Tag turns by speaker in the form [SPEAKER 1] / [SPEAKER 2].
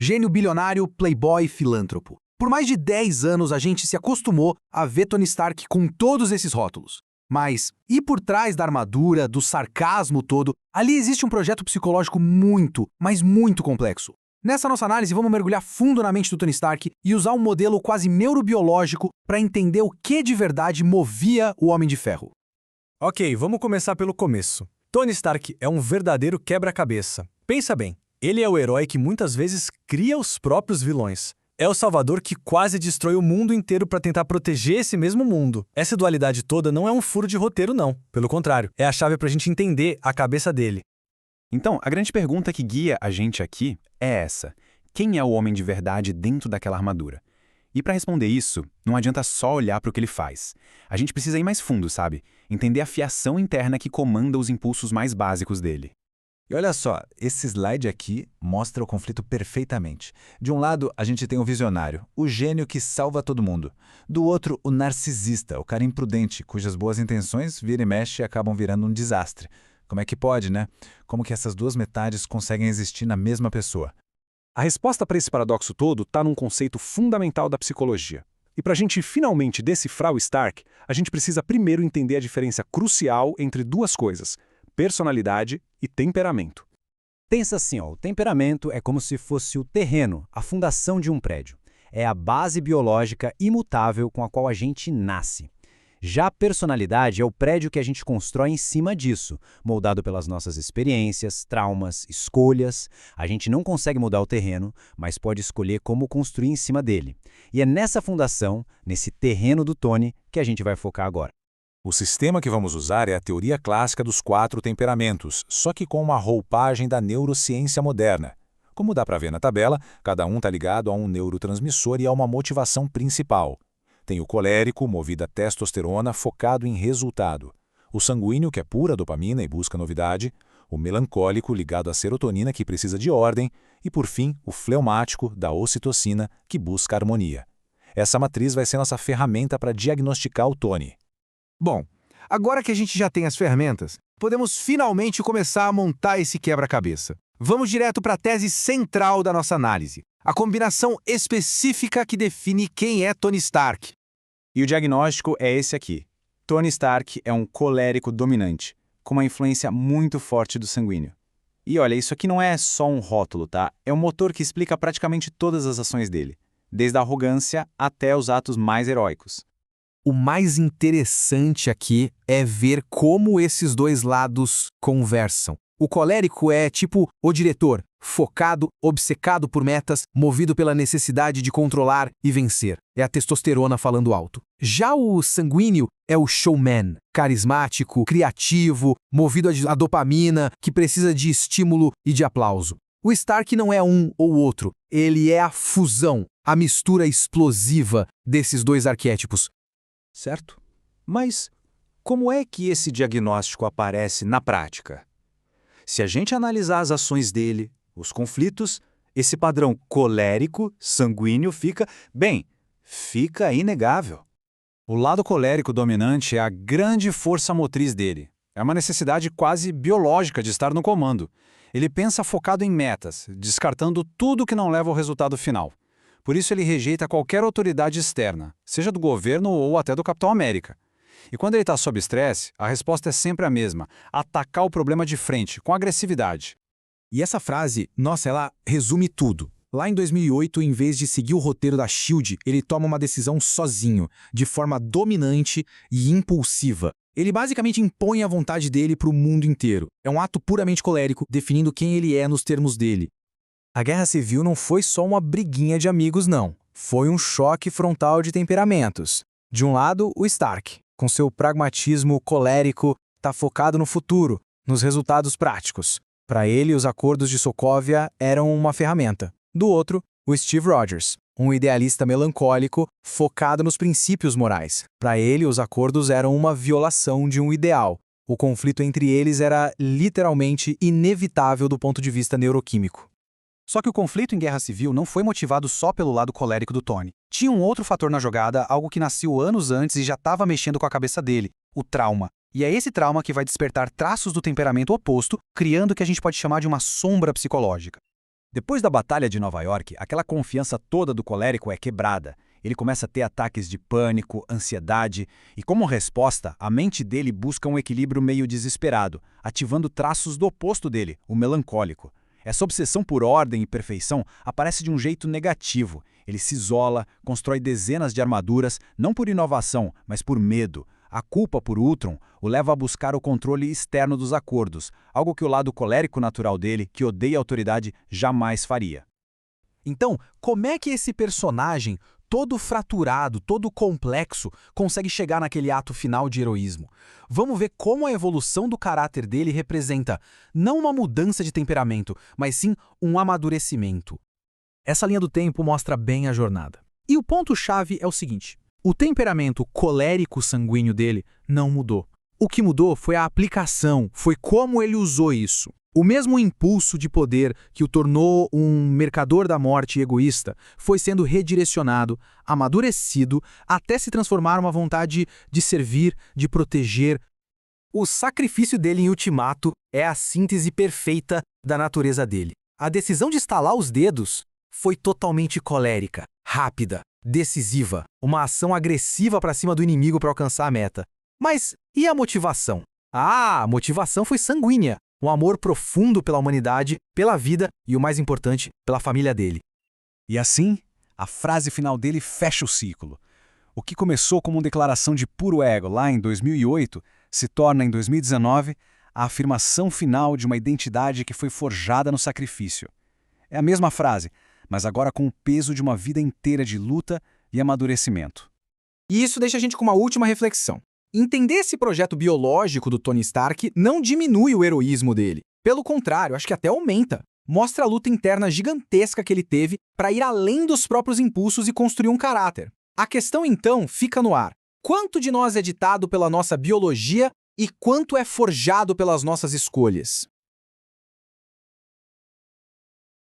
[SPEAKER 1] Gênio bilionário, playboy e filântropo. Por mais de 10 anos a gente se acostumou a ver Tony Stark com todos esses rótulos. Mas, e por trás da armadura, do sarcasmo todo, ali existe um projeto psicológico muito, mas muito complexo. Nessa nossa análise, vamos mergulhar fundo na mente do Tony Stark e usar um modelo quase neurobiológico para entender o que de verdade movia o Homem de Ferro.
[SPEAKER 2] Ok, vamos começar pelo começo. Tony Stark é um verdadeiro quebra-cabeça. Pensa bem, ele é o herói que muitas vezes cria os próprios vilões. É o salvador que quase destrói o mundo inteiro para tentar proteger esse mesmo mundo. Essa dualidade toda não é um furo de roteiro, não. Pelo contrário, é a chave para a gente entender a cabeça dele.
[SPEAKER 3] Então, a grande pergunta que guia a gente aqui é essa. Quem é o homem de verdade dentro daquela armadura? E para responder isso, não adianta só olhar para o que ele faz. A gente precisa ir mais fundo, sabe? Entender a fiação interna que comanda os impulsos mais básicos dele.
[SPEAKER 4] E olha só, esse slide aqui mostra o conflito perfeitamente. De um lado, a gente tem o visionário, o gênio que salva todo mundo. Do outro, o narcisista, o cara imprudente, cujas boas intenções vira e mexe e acabam virando um desastre. Como é que pode, né? Como que essas duas metades conseguem existir na mesma pessoa?
[SPEAKER 5] A resposta para esse paradoxo todo está num conceito fundamental da psicologia. E para a gente finalmente decifrar o Stark, a gente precisa primeiro entender a diferença crucial entre duas coisas: personalidade e temperamento.
[SPEAKER 6] Pensa assim, ó, o temperamento é como se fosse o terreno, a fundação de um prédio. É a base biológica imutável com a qual a gente nasce. Já a personalidade é o prédio que a gente constrói em cima disso, moldado pelas nossas experiências, traumas, escolhas. A gente não consegue mudar o terreno, mas pode escolher como construir em cima dele. E é nessa fundação, nesse terreno do Tony, que a gente vai focar agora.
[SPEAKER 7] O sistema que vamos usar é a teoria clássica dos 4 temperamentos, só que com uma roupagem da neurociência moderna. Como dá para ver na tabela, cada um está ligado a um neurotransmissor e a uma motivação principal. Tem o colérico, movido a testosterona, focado em resultado. O sanguíneo, que é pura dopamina e busca novidade. O melancólico, ligado à serotonina, que precisa de ordem. E, por fim, o fleumático, da ocitocina, que busca harmonia. Essa matriz vai ser nossa ferramenta para diagnosticar o Tony.
[SPEAKER 1] Bom, agora que a gente já tem as ferramentas, podemos finalmente começar a montar esse quebra-cabeça. Vamos direto para a tese central da nossa análise, a combinação específica que define quem é Tony Stark.
[SPEAKER 3] E o diagnóstico é esse aqui. Tony Stark é um colérico dominante, com uma influência muito forte do sanguíneo. E olha, isso aqui não é só um rótulo, tá? É um motor que explica praticamente todas as ações dele, desde a arrogância até os atos mais heróicos.
[SPEAKER 1] O mais interessante aqui é ver como esses dois lados conversam. O colérico é tipo o diretor, focado, obcecado por metas, movido pela necessidade de controlar e vencer. É a testosterona falando alto. Já o sanguíneo é o showman, carismático, criativo, movido à dopamina, que precisa de estímulo e de aplauso. O Stark não é um ou outro, ele é a fusão, a mistura explosiva desses dois arquétipos.
[SPEAKER 7] Certo? Mas como é que esse diagnóstico aparece na prática? Se a gente analisar as ações dele, os conflitos, esse padrão colérico, sanguíneo fica inegável. O lado colérico dominante é a grande força motriz dele. É uma necessidade quase biológica de estar no comando. Ele pensa focado em metas, descartando tudo que não leva ao resultado final. Por isso ele rejeita qualquer autoridade externa, seja do governo ou até do Capitão América. E quando ele está sob estresse, a resposta é sempre a mesma: atacar o problema de frente, com agressividade.
[SPEAKER 1] E essa frase, nossa, ela resume tudo. Lá em 2008, em vez de seguir o roteiro da S.H.I.E.L.D., ele toma uma decisão sozinho, de forma dominante e impulsiva. Ele basicamente impõe a vontade dele para o mundo inteiro. É um ato puramente colérico, definindo quem ele é nos termos dele. A Guerra Civil não foi só uma briguinha de amigos, não. Foi um choque frontal de temperamentos. De um lado, o Stark, com seu pragmatismo colérico, está focado no futuro, nos resultados práticos. Para ele, os acordos de Sokovia eram uma ferramenta. Do outro, o Steve Rogers, um idealista melancólico focado nos princípios morais. Para ele, os acordos eram uma violação de um ideal. O conflito entre eles era literalmente inevitável do ponto de vista neuroquímico.
[SPEAKER 8] Só que o conflito em Guerra Civil não foi motivado só pelo lado colérico do Tony. Tinha um outro fator na jogada, algo que nasceu anos antes e já estava mexendo com a cabeça dele: o trauma. E é esse trauma que vai despertar traços do temperamento oposto, criando o que a gente pode chamar de uma sombra psicológica.
[SPEAKER 6] Depois da Batalha de Nova York, aquela confiança toda do colérico é quebrada. Ele começa a ter ataques de pânico, ansiedade, e como resposta, a mente dele busca um equilíbrio meio desesperado, ativando traços do oposto dele, o melancólico. Essa obsessão por ordem e perfeição aparece de um jeito negativo. Ele se isola, constrói dezenas de armaduras, não por inovação, mas por medo. A culpa por Ultron o leva a buscar o controle externo dos acordos, algo que o lado colérico natural dele, que odeia a autoridade, jamais faria.
[SPEAKER 1] Então, como é que esse personagem, todo fraturado, todo complexo, consegue chegar naquele ato final de heroísmo? Vamos ver como a evolução do caráter dele representa não uma mudança de temperamento, mas sim um amadurecimento. Essa linha do tempo mostra bem a jornada. E o ponto-chave é o seguinte: o temperamento colérico sanguíneo dele não mudou. O que mudou foi a aplicação, foi como ele usou isso. O mesmo impulso de poder que o tornou um mercador da morte egoísta foi sendo redirecionado, amadurecido, até se transformar numa vontade de servir, de proteger. O sacrifício dele em Ultimato é a síntese perfeita da natureza dele. A decisão de estalar os dedos foi totalmente colérica, rápida, decisiva, uma ação agressiva para cima do inimigo para alcançar a meta. Mas e a motivação? A motivação foi sanguínea. Um amor profundo pela humanidade, pela vida e, o mais importante, pela família dele.
[SPEAKER 5] E assim, a frase final dele fecha o ciclo. O que começou como uma declaração de puro ego lá em 2008 se torna, em 2019, a afirmação final de uma identidade que foi forjada no sacrifício. É a mesma frase, mas agora com o peso de uma vida inteira de luta e amadurecimento.
[SPEAKER 1] E isso deixa a gente com uma última reflexão. Entender esse projeto biológico do Tony Stark não diminui o heroísmo dele. Pelo contrário, acho que até aumenta. Mostra a luta interna gigantesca que ele teve para ir além dos próprios impulsos e construir um caráter. A questão, então, fica no ar. Quanto de nós é ditado pela nossa biologia e quanto é forjado pelas nossas escolhas?